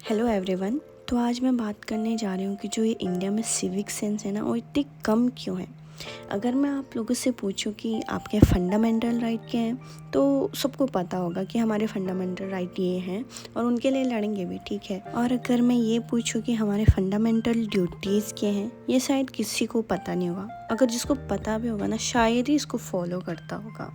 Hello everyone. तो आज मैं बात करने जा रही हूँ कि जो ये इंडिया में सिविक सेंस है ना, वो इतनी कम क्यों है। अगर मैं आप लोगों से पूछूं कि आपके फंडामेंटल राइट क्या हैं, तो सबको पता होगा कि हमारे फंडामेंटल राइट ये हैं और उनके लिए लड़ेंगे भी, ठीक है। और अगर मैं ये पूछूं कि हमारे फंडामेंटल ड्यूटीज़ क्या हैं, ये शायद किसी को पता नहीं होगा। अगर जिसको पता भी होगा ना, शायद ही इसको फॉलो करता होगा।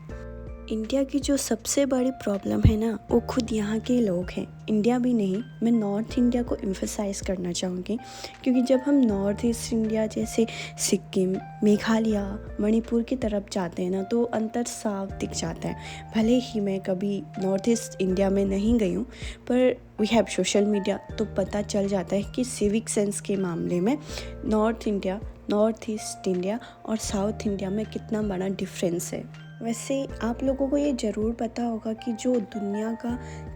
इंडिया की जो सबसे बड़ी प्रॉब्लम है ना, वो खुद यहाँ के लोग हैं। इंडिया भी नहीं, मैं नॉर्थ इंडिया को एम्फसाइज़ करना चाहूँगी, क्योंकि जब हम नॉर्थ ईस्ट इंडिया जैसे सिक्किम, मेघालय, मणिपुर की तरफ जाते हैं ना, तो अंतर साफ दिख जाता है। भले ही मैं कभी नॉर्थ ईस्ट इंडिया में नहीं गई हूँ, पर वी हैव सोशल मीडिया, तो पता चल जाता है कि सिविक सेंस के मामले में north India, north east India और साउथ इंडिया में कितना बड़ा डिफरेंस है। वैसे आप लोगों को ये ज़रूर पता होगा कि जो दुनिया का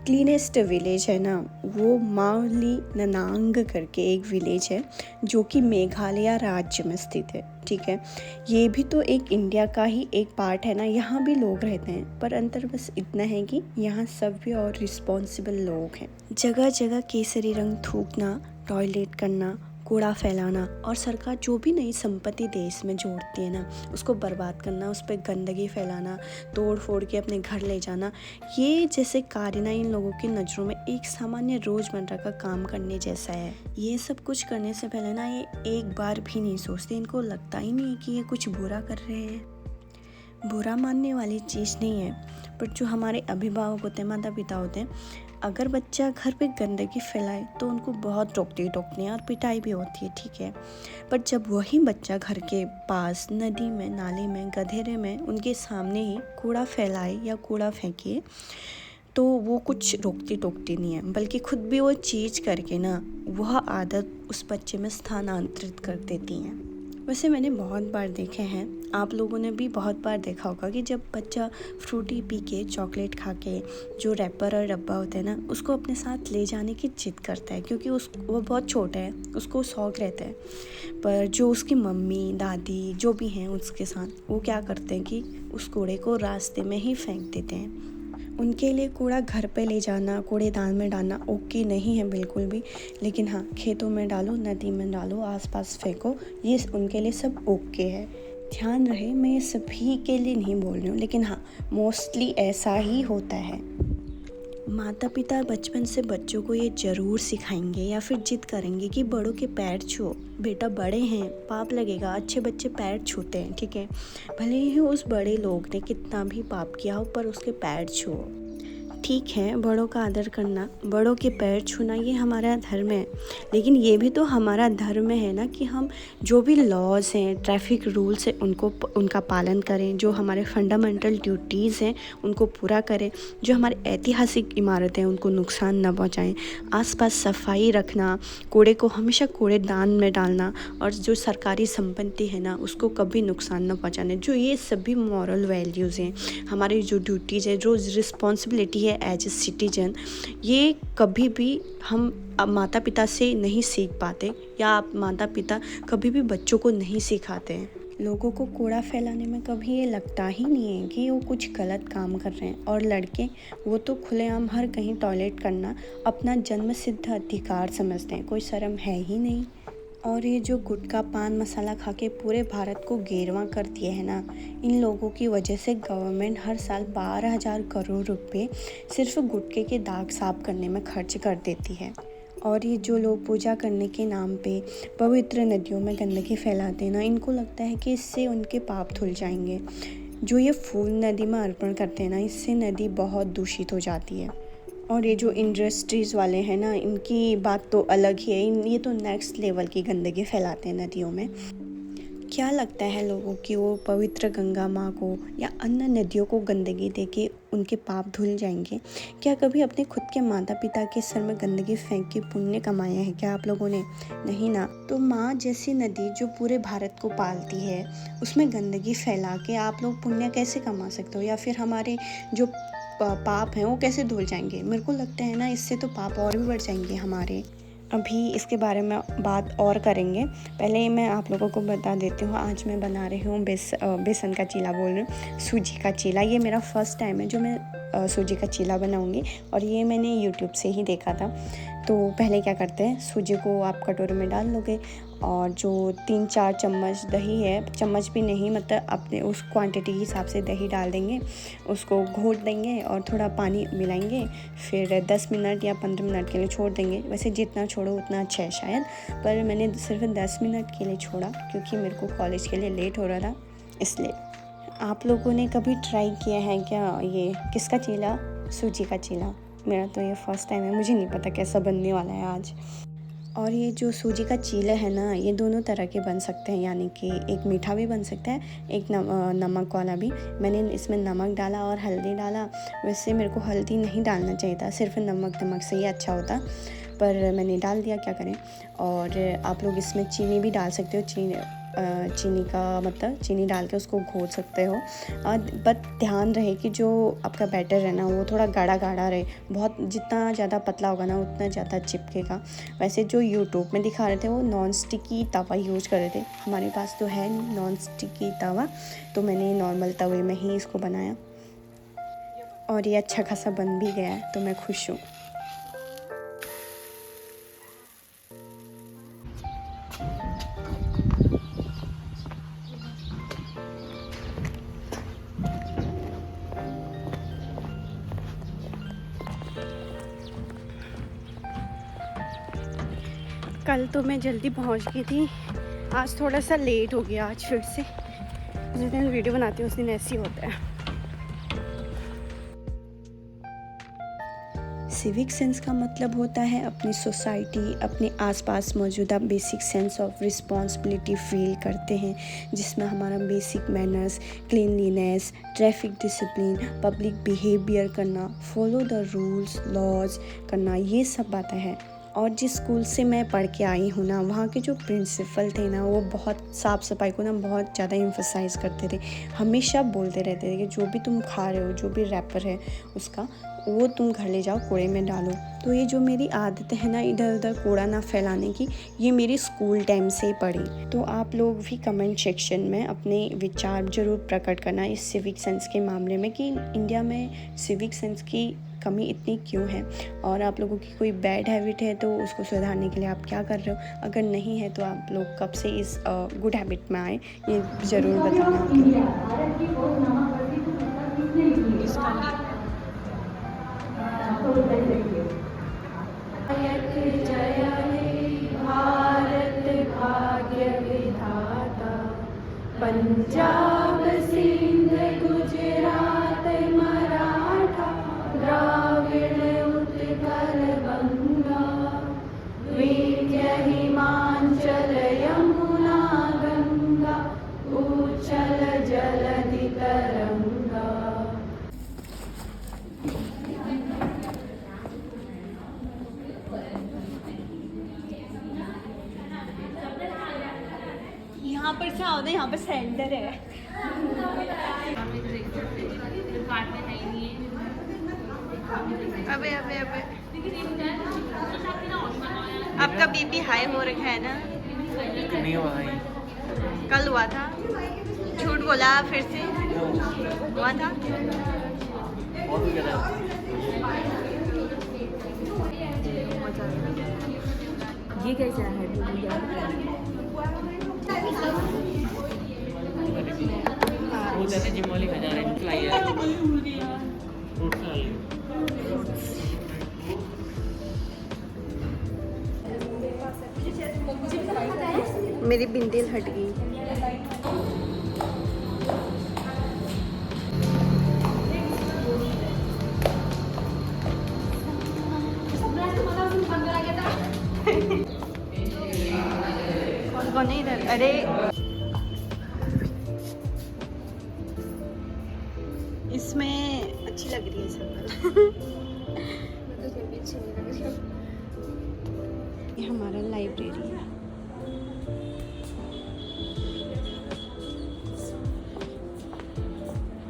क्लीनेस्ट विलेज है ना, वो माउली ननांग करके एक विलेज है, जो कि मेघालय राज्य में स्थित है, ठीक है। ये भी तो एक इंडिया का ही एक पार्ट है ना, यहाँ भी लोग रहते हैं, पर अंतर बस इतना है कि यहाँ सभ्य और रिस्पॉन्सिबल लोग हैं। जगह जगह केसरी रंग थूकना, टॉयलेट करना, कूड़ा फैलाना और सरकार जो भी नई संपत्ति देश में जोड़ती है ना, उसको बर्बाद करना, उस पर गंदगी फैलाना, तोड़ फोड़ के अपने घर ले जाना, ये जैसे कार्य ना इन लोगों की नज़रों में एक सामान्य रोज़मर्रा का काम करने जैसा है। ये सब कुछ करने से पहले ना ये एक बार भी नहीं सोचते। इनको लगता ही नहीं है कि ये कुछ बुरा कर रहे हैं। बुरा मानने वाली चीज़ नहीं है, पर जो हमारे अभिभावक होते हैं, माता पिता होते हैं, अगर बच्चा घर पे गंदगी फैलाए तो उनको बहुत टोकते हैं और पिटाई भी होती है, ठीक है। पर जब वही बच्चा घर के पास नदी में, नाले में, गधेरे में उनके सामने ही कूड़ा फैलाए या कूड़ा फेंके, तो वो कुछ रोकती टोकती नहीं है, बल्कि खुद भी वो चीज़ करके ना वह आदत उस बच्चे में स्थानांतरित कर देती हैं। वैसे मैंने बहुत बार देखे हैं, आप लोगों ने भी बहुत बार देखा होगा कि जब बच्चा फ्रूटी पी के, चॉकलेट खा के, जो रैपर और डब्बा होता है ना, उसको अपने साथ ले जाने की जिद करता है, क्योंकि वो बहुत छोटा है, उसको शौक रहता है। पर जो उसकी मम्मी, दादी जो भी हैं उसके साथ, वो क्या करते हैं कि उस कूड़े को रास्ते में ही फेंक देते हैं। उनके लिए कूड़ा घर पे ले जाना, कूड़ेदान में डालना ओके नहीं है बिल्कुल भी, लेकिन हाँ, खेतों में डालो, नदी में डालो, आसपास फेंको, ये उनके लिए सब ओके है। ध्यान रहे, मैं ये सभी के लिए नहीं बोल रही हूँ, लेकिन हाँ, मोस्टली ऐसा ही होता है। माता पिता बचपन से बच्चों को ये ज़रूर सिखाएंगे या फिर जिद करेंगे कि बड़ों के पैर छुओ, बेटा बड़े हैं, पाप लगेगा। अच्छे बच्चे पैर छूते हैं, ठीक है, भले ही उस बड़े लोग ने कितना भी पाप किया हो, पर उसके पैर छुओ। ठीक है, बड़ों का आदर करना, बड़ों के पैर छूना, ये हमारा धर्म है, लेकिन ये भी तो हमारा धर्म है ना कि हम जो भी लॉज हैं, ट्रैफिक रूल्स हैं, उनका पालन करें, जो हमारे फंडामेंटल ड्यूटीज़ हैं उनको पूरा करें, जो हमारे ऐतिहासिक इमारतें हैं उनको नुकसान न पहुंचाएं, आसपास सफाई रखना, कूड़े को हमेशा कूड़ेदान में डालना, और जो सरकारी संपत्ति है ना, उसको कभी नुकसान न पहुंचाने। जो ये सभी मॉरल वैल्यूज़ हैं, हमारी जो ड्यूटीज़ है, जो रिस्पॉन्सिबिलिटी है एज ए सिटीजन, ये कभी भी हम माता पिता से नहीं सीख पाते, या आप माता पिता कभी भी बच्चों को नहीं सिखाते हैं। लोगों को कूड़ा फैलाने में कभी ये लगता ही नहीं है कि वो कुछ गलत काम कर रहे हैं। और लड़के, वो तो खुलेआम हर कहीं टॉयलेट करना अपना जन्मसिद्ध अधिकार समझते हैं, कोई शर्म है ही नहीं। और ये जो गुटखा पान मसाला खा के पूरे भारत को गेरवा कर दिए है ना, इन लोगों की वजह से गवर्नमेंट हर साल 12,000 करोड़ रुपए सिर्फ गुटखे के दाग साफ करने में खर्च कर देती है। और ये जो लोग पूजा करने के नाम पे पवित्र नदियों में गंदगी फैलाते हैं ना, इनको लगता है कि इससे उनके पाप धुल जाएंगे। जो ये फूल नदी में अर्पण करते हैं ना, इससे नदी बहुत दूषित हो जाती है। और ये जो इंडस्ट्रीज़ वाले हैं ना, इनकी बात तो अलग ही है, ये तो नेक्स्ट लेवल की गंदगी फैलाते हैं नदियों में। क्या लगता है लोगों कि वो पवित्र गंगा माँ को या अन्य नदियों को गंदगी देके उनके पाप धुल जाएंगे? क्या कभी अपने खुद के माता पिता के सर में गंदगी फेंक के पुण्य कमाया है क्या आप लोगों ने? नहीं ना। तो माँ जैसी नदी जो पूरे भारत को पालती है, उसमें गंदगी फैला के आप लोग पुण्य कैसे कमा सकते हो? या फिर हमारे जो पाप हैं वो कैसे धुल जाएंगे? मेरे को लगता है ना, इससे तो पाप और भी बढ़ जाएंगे हमारे। अभी इसके बारे में बात और करेंगे, पहले मैं आप लोगों को बता देती हूँ। आज मैं बना रही हूँ बेसन का चीला, बोल रही हूँ सूजी का चीला। ये मेरा फर्स्ट टाइम है जो मैं सूजी का चीला बनाऊँगी, और ये मैंने यूट्यूब से ही देखा था। तो पहले क्या करते हैं, सूजी को आप कटोरे में डाल लोगे और जो 3-4 चम्मच दही है, चम्मच भी नहीं मतलब अपने उस क्वांटिटी के हिसाब से दही डाल देंगे, उसको घोट देंगे और थोड़ा पानी मिलाएंगे। फिर 10 मिनट या 15 मिनट के लिए छोड़ देंगे। वैसे जितना छोड़ो उतना अच्छा है शायद, पर मैंने सिर्फ 10 मिनट के लिए छोड़ा क्योंकि मेरे को कॉलेज के लिए लेट हो रहा था इसलिए। आप लोगों ने कभी ट्राई किया है क्या ये किसका चीला? सूजी का चीला। मेरा तो ये फर्स्ट टाइम है, मुझे नहीं पता कैसा बनने वाला है आज। और ये जो सूजी का चीला है ना, ये दोनों तरह के बन सकते हैं, यानी कि एक मीठा भी बन सकता है, एक नमक वाला भी। मैंने इसमें नमक डाला और हल्दी डाला। वैसे मेरे को हल्दी नहीं डालना चाहिए था, सिर्फ नमक से ही अच्छा होता, पर मैंने डाल दिया, क्या करें। और आप लोग इसमें चीनी भी डाल सकते हो, चीनी का मतलब चीनी डाल के उसको घोट सकते हो। और बट ध्यान रहे कि जो आपका बैटर है ना वो थोड़ा गाढ़ा गाढ़ा रहे, बहुत जितना ज़्यादा पतला होगा ना उतना ज़्यादा चिपकेगा। वैसे जो यूट्यूब में दिखा रहे थे वो नॉन स्टिकी तवा यूज़ कर रहे थे, हमारे पास तो है नहीं नॉन स्टिकी तवा, तो मैंने नॉर्मल तवे में ही इसको बनाया और ये अच्छा खासा बन भी गया है, तो मैं खुश हूँ। कल तो मैं जल्दी पहुंच गई थी, आज थोड़ा सा लेट हो गया। आज फिर से जिस दिन वीडियो बनाती हूँ उस दिन ऐसे ही होता है। सिविक सेंस का मतलब होता है अपनी सोसाइटी, अपने आसपास मौजूदा basic sense of responsibility feel करते हैं, जिसमें हमारा basic manners, cleanliness, traffic discipline, public behaviour करना, फॉलो द रूल्स लॉज करना, ये सब बातें हैं। और जिस स्कूल से मैं पढ़ के आई हूँ ना, वहाँ के जो प्रिंसिपल थे ना वो बहुत साफ़ सफाई को ना बहुत ज़्यादा एम्फसाइज़ करते थे। हमेशा बोलते रहते थे कि जो भी तुम खा रहे हो, जो भी रैपर है उसका, वो तुम घर ले जाओ कूड़े में डालो। तो ये जो मेरी आदत है ना इधर उधर कूड़ा ना फैलाने की, ये मेरी स्कूल टाइम से ही पड़ी। तो आप लोग भी कमेंट सेक्शन में अपने विचार ज़रूर प्रकट करना इस सिविक सेंस के मामले में कि इंडिया में सिविक सेंस की कमी इतनी क्यों है, और आप लोगों की कोई बैड हैबिट है तो उसको सुधारने के लिए आप क्या कर रहे हो। अगर नहीं है तो आप लोग कब से इस गुड हैबिट में आए ये ज़रूर बताना। पंजाब सिंध गुजरात मराठा द्राविड़ उत्कल गंगा विंध्य हिमाचल यमुना गंगा उच्चल जलधि तरंगा। यहाँ पर क्या होता है, यहाँ पर सेंटर है। अबे अबे अबे आपका बीपी हाई हो रखा है ना? नहीं हुआ है, कल हुआ था, झूठ बोला फिर से, हुआ था। ये कैसा है? वो जैसे जिम वाली खा रहे हैं। मेरी बिंदी हट गई। कौन है इधर? अरे इसमें अच्छी लग रही है सब। ये हमारा लाइब्रेरी है।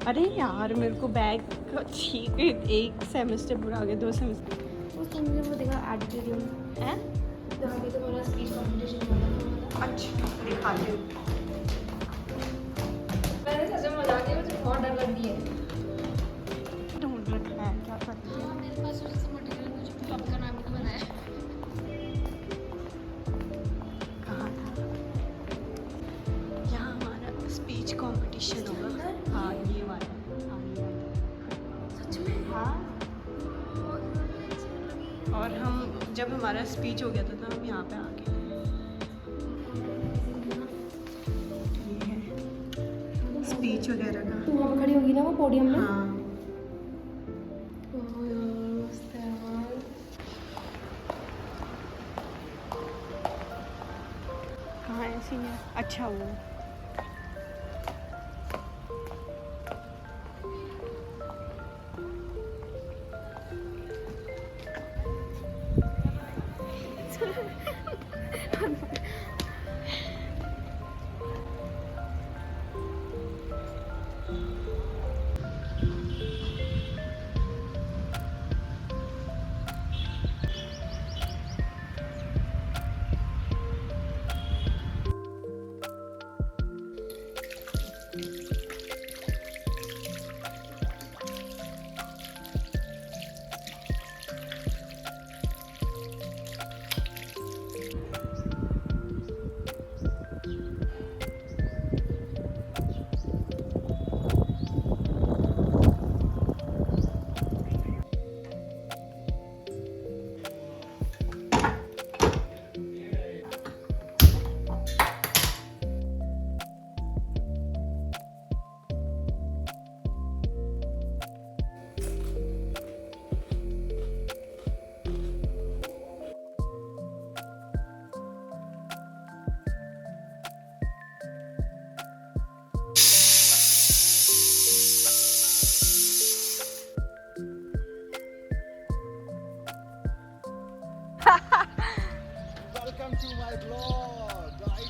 अरे यार मेरे को बैग ठीक है, एक सेमेस्टर पूरा हो गया, 2 सेमेस्टर। उस टाइम मुझे वो देखा ऑडिटोरियम है, जहाँ पे तो मेरा स्पीच कॉम्पिटिशन हुआ था। अच्छा दिखाती हूँ। मैंने सच में मजाक किया, मुझे बहुत डर लग रही है। ढूंढ रखा है क्या करते हैं। मेरे पास जैसे मटेरियल मुझे टॉप का नाम बनाया। और हम जब हमारा स्पीच हो गया था तो हम यहाँ पे आ गए। ये है स्पीच वगैरह का। तू वहाँ पे खड़ी होगी ना वो पोडियम में? हाँ। ओह यार, मस्त है यार। हाँ ऐसे ही है। अच्छा वो Welcome to my vlog, guys.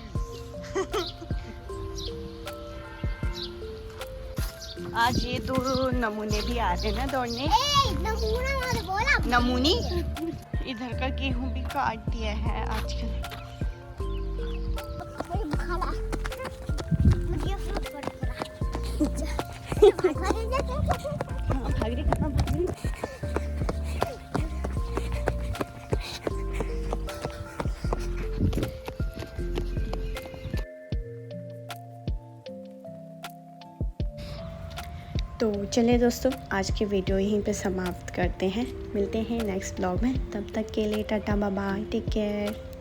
आज ये 2 नमूने भी आ रहे हैं ना दौड़ने। नमूना मत बोला। नमूनी इधर का गेहूं भी काट दिया है आजकल। मुझे फ्रूट पड़ा। हाँ, भाग रही कहाँ भाग रही? तो चलिए दोस्तों, आज की वीडियो यहीं पे समाप्त करते हैं। मिलते हैं नेक्स्ट ब्लॉग में, तब तक के लिए tata bye bye, take care.